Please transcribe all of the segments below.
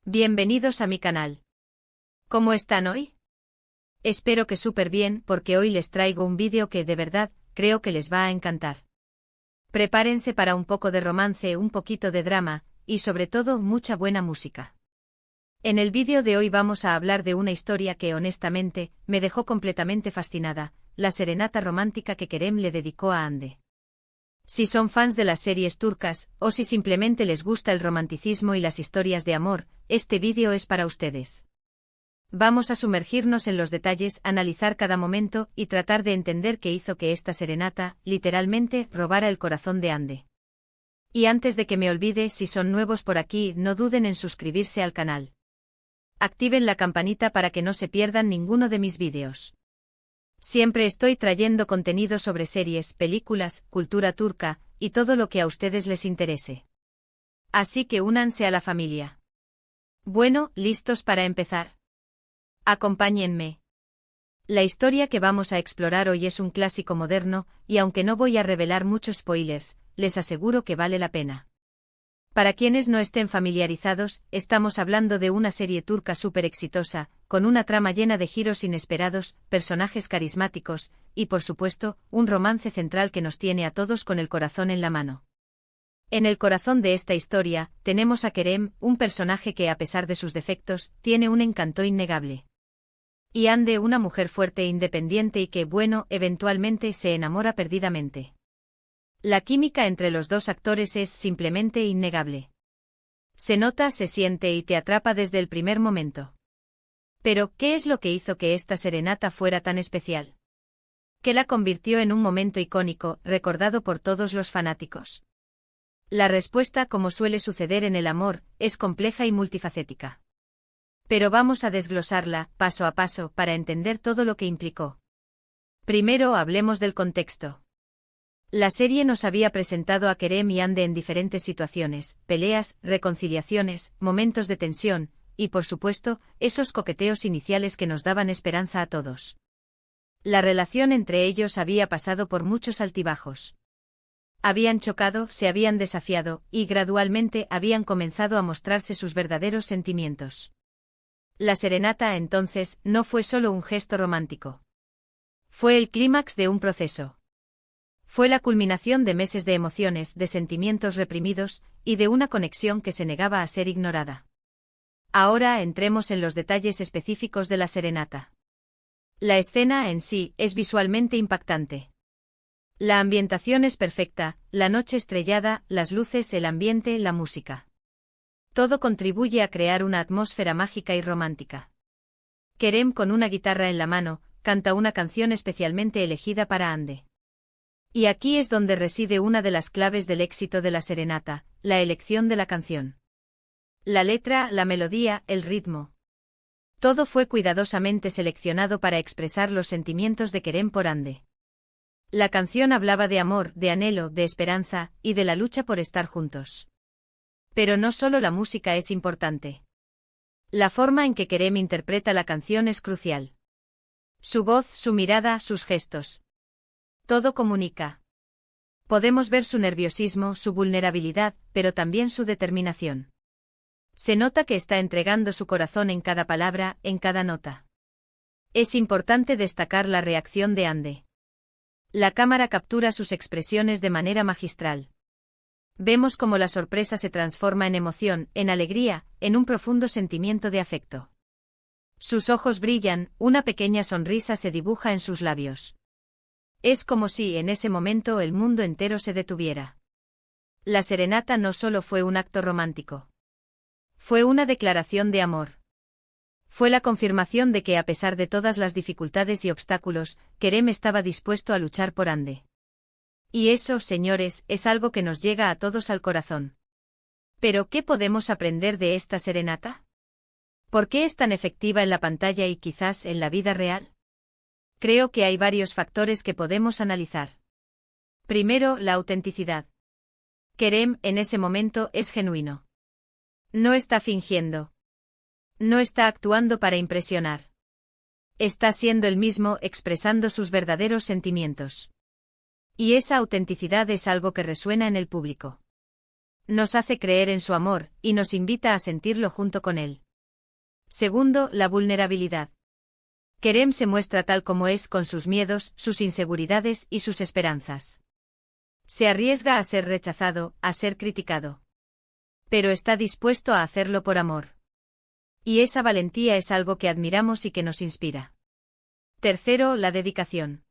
Bienvenidos a mi canal. ¿Cómo están hoy? Espero que súper bien porque hoy les traigo un vídeo que de verdad creo que les va a encantar. Prepárense para un poco de romance, un poquito de drama y sobre todo mucha buena música. En el vídeo de hoy vamos a hablar de una historia que honestamente me dejó completamente fascinada, la serenata romántica que Kerem le dedicó a Hande. Si son fans de las series turcas, o si simplemente les gusta el romanticismo y las historias de amor, este vídeo es para ustedes. Vamos a sumergirnos en los detalles, analizar cada momento y tratar de entender qué hizo que esta serenata, literalmente, robara el corazón de Hande. Y antes de que me olvide, si son nuevos por aquí, no duden en suscribirse al canal. Activen la campanita para que no se pierdan ninguno de mis vídeos. Siempre estoy trayendo contenido sobre series, películas, cultura turca, y todo lo que a ustedes les interese. Así que únanse a la familia. Bueno, ¿listos para empezar? Acompáñenme. La historia que vamos a explorar hoy es un clásico moderno, y aunque no voy a revelar muchos spoilers, les aseguro que vale la pena. Para quienes no estén familiarizados, estamos hablando de una serie turca súper exitosa, con una trama llena de giros inesperados, personajes carismáticos, y por supuesto, un romance central que nos tiene a todos con el corazón en la mano. En el corazón de esta historia, tenemos a Kerem, un personaje que a pesar de sus defectos, tiene un encanto innegable. Y Hande, una mujer fuerte e independiente y que, bueno, eventualmente se enamora perdidamente. La química entre los dos actores es simplemente innegable. Se nota, se siente y te atrapa desde el primer momento. Pero, ¿qué es lo que hizo que esta serenata fuera tan especial? ¿Qué la convirtió en un momento icónico, recordado por todos los fanáticos? La respuesta, como suele suceder en el amor, es compleja y multifacética. Pero vamos a desglosarla, paso a paso, para entender todo lo que implicó. Primero hablemos del contexto. La serie nos había presentado a Kerem y Hande en diferentes situaciones, peleas, reconciliaciones, momentos de tensión, y por supuesto, esos coqueteos iniciales que nos daban esperanza a todos. La relación entre ellos había pasado por muchos altibajos. Habían chocado, se habían desafiado, y gradualmente habían comenzado a mostrarse sus verdaderos sentimientos. La serenata, entonces, no fue solo un gesto romántico. Fue el clímax de un proceso. Fue la culminación de meses de emociones, de sentimientos reprimidos, y de una conexión que se negaba a ser ignorada. Ahora entremos en los detalles específicos de la serenata. La escena en sí es visualmente impactante. La ambientación es perfecta, la noche estrellada, las luces, el ambiente, la música. Todo contribuye a crear una atmósfera mágica y romántica. Kerem, con una guitarra en la mano, canta una canción especialmente elegida para Hande. Y aquí es donde reside una de las claves del éxito de la serenata, la elección de la canción. La letra, la melodía, el ritmo. Todo fue cuidadosamente seleccionado para expresar los sentimientos de Kerem por Hande. La canción hablaba de amor, de anhelo, de esperanza, y de la lucha por estar juntos. Pero no solo la música es importante. La forma en que Kerem interpreta la canción es crucial. Su voz, su mirada, sus gestos. Todo comunica. Podemos ver su nerviosismo, su vulnerabilidad, pero también su determinación. Se nota que está entregando su corazón en cada palabra, en cada nota. Es importante destacar la reacción de Hande. La cámara captura sus expresiones de manera magistral. Vemos cómo la sorpresa se transforma en emoción, en alegría, en un profundo sentimiento de afecto. Sus ojos brillan, una pequeña sonrisa se dibuja en sus labios. Es como si en ese momento el mundo entero se detuviera. La serenata no solo fue un acto romántico. Fue una declaración de amor. Fue la confirmación de que a pesar de todas las dificultades y obstáculos, Kerem estaba dispuesto a luchar por Hande. Y eso, señores, es algo que nos llega a todos al corazón. Pero, ¿qué podemos aprender de esta serenata? ¿Por qué es tan efectiva en la pantalla y quizás en la vida real? Creo que hay varios factores que podemos analizar. Primero, la autenticidad. Kerem, en ese momento, es genuino. No está fingiendo. No está actuando para impresionar. Está siendo él mismo, expresando sus verdaderos sentimientos. Y esa autenticidad es algo que resuena en el público. Nos hace creer en su amor, y nos invita a sentirlo junto con él. Segundo, la vulnerabilidad. Kerem se muestra tal como es con sus miedos, sus inseguridades y sus esperanzas. Se arriesga a ser rechazado, a ser criticado. Pero está dispuesto a hacerlo por amor. Y esa valentía es algo que admiramos y que nos inspira. Tercero, la dedicación.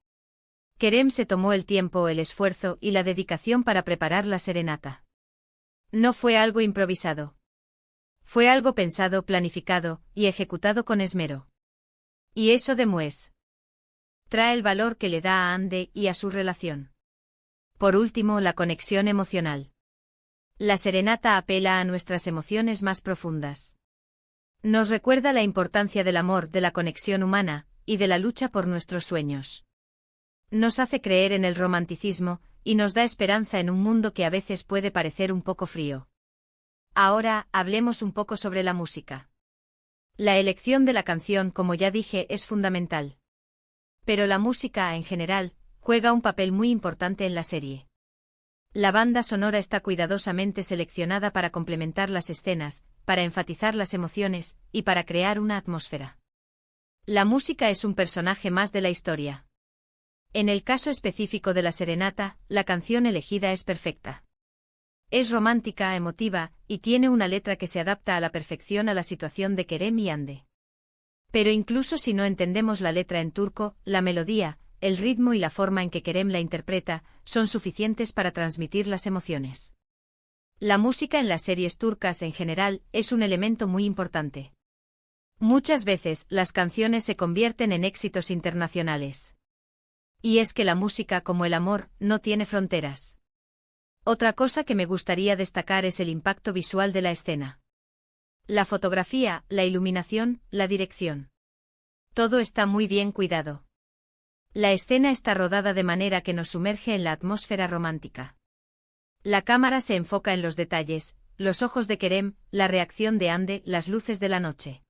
Kerem se tomó el tiempo, el esfuerzo y la dedicación para preparar la serenata. No fue algo improvisado. Fue algo pensado, planificado y ejecutado con esmero. Y eso demuestra el valor que le da a Ande y a su relación. Por último, la conexión emocional. La serenata apela a nuestras emociones más profundas. Nos recuerda la importancia del amor, de la conexión humana y de la lucha por nuestros sueños. Nos hace creer en el romanticismo y nos da esperanza en un mundo que a veces puede parecer un poco frío. Ahora, hablemos un poco sobre la música. La elección de la canción, como ya dije, es fundamental. Pero la música, en general, juega un papel muy importante en la serie. La banda sonora está cuidadosamente seleccionada para complementar las escenas, para enfatizar las emociones y para crear una atmósfera. La música es un personaje más de la historia. En el caso específico de la serenata, la canción elegida es perfecta. Es romántica, emotiva, y tiene una letra que se adapta a la perfección a la situación de Kerem y Ande. Pero incluso si no entendemos la letra en turco, la melodía, el ritmo y la forma en que Kerem la interpreta, son suficientes para transmitir las emociones. La música en las series turcas en general es un elemento muy importante. Muchas veces, las canciones se convierten en éxitos internacionales. Y es que la música, como el amor, no tiene fronteras. Otra cosa que me gustaría destacar es el impacto visual de la escena. La fotografía, la iluminación, la dirección. Todo está muy bien cuidado. La escena está rodada de manera que nos sumerge en la atmósfera romántica. La cámara se enfoca en los detalles, los ojos de Kerem, la reacción de Ande, las luces de la noche.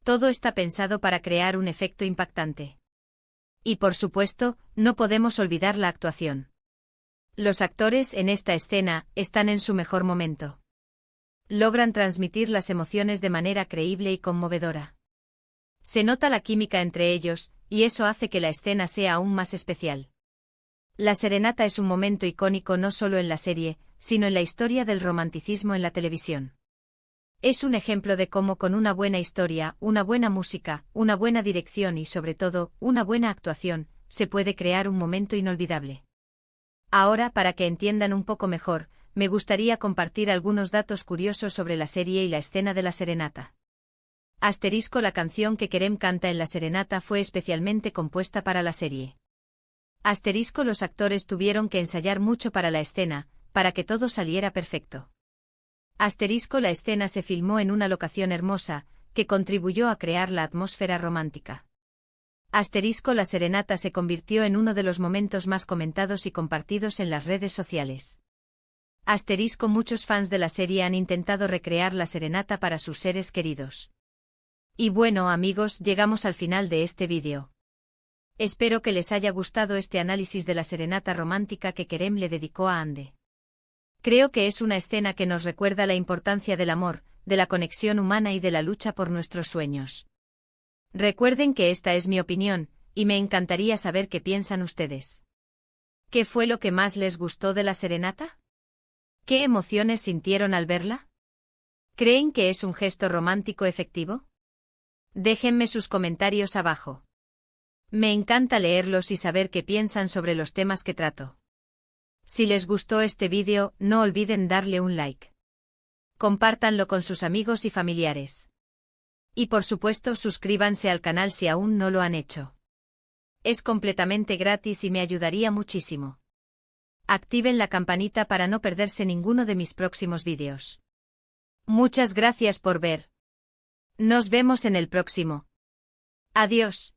Todo está pensado para crear un efecto impactante. Y por supuesto, no podemos olvidar la actuación. Los actores en esta escena están en su mejor momento. Logran transmitir las emociones de manera creíble y conmovedora. Se nota la química entre ellos, y eso hace que la escena sea aún más especial. La serenata es un momento icónico no solo en la serie, sino en la historia del romanticismo en la televisión. Es un ejemplo de cómo con una buena historia, una buena música, una buena dirección y sobre todo, una buena actuación, se puede crear un momento inolvidable. Ahora, para que entiendan un poco mejor, me gustaría compartir algunos datos curiosos sobre la serie y la escena de la serenata. Asterisco: la canción que Kerem canta en la serenata fue especialmente compuesta para la serie. Asterisco: los actores tuvieron que ensayar mucho para la escena, para que todo saliera perfecto. Asterisco: la escena se filmó en una locación hermosa, que contribuyó a crear la atmósfera romántica. Asterisco: la serenata se convirtió en uno de los momentos más comentados y compartidos en las redes sociales. Asterisco: muchos fans de la serie han intentado recrear la serenata para sus seres queridos. Y bueno, amigos, llegamos al final de este vídeo. Espero que les haya gustado este análisis de la serenata romántica que Kerem le dedicó a Ande. Creo que es una escena que nos recuerda la importancia del amor, de la conexión humana y de la lucha por nuestros sueños. Recuerden que esta es mi opinión, y me encantaría saber qué piensan ustedes. ¿Qué fue lo que más les gustó de la serenata? ¿Qué emociones sintieron al verla? ¿Creen que es un gesto romántico efectivo? Déjenme sus comentarios abajo. Me encanta leerlos y saber qué piensan sobre los temas que trato. Si les gustó este vídeo, no olviden darle un like. Compártanlo con sus amigos y familiares. Y por supuesto, suscríbanse al canal si aún no lo han hecho. Es completamente gratis y me ayudaría muchísimo. Activen la campanita para no perderse ninguno de mis próximos vídeos. Muchas gracias por ver. Nos vemos en el próximo. Adiós.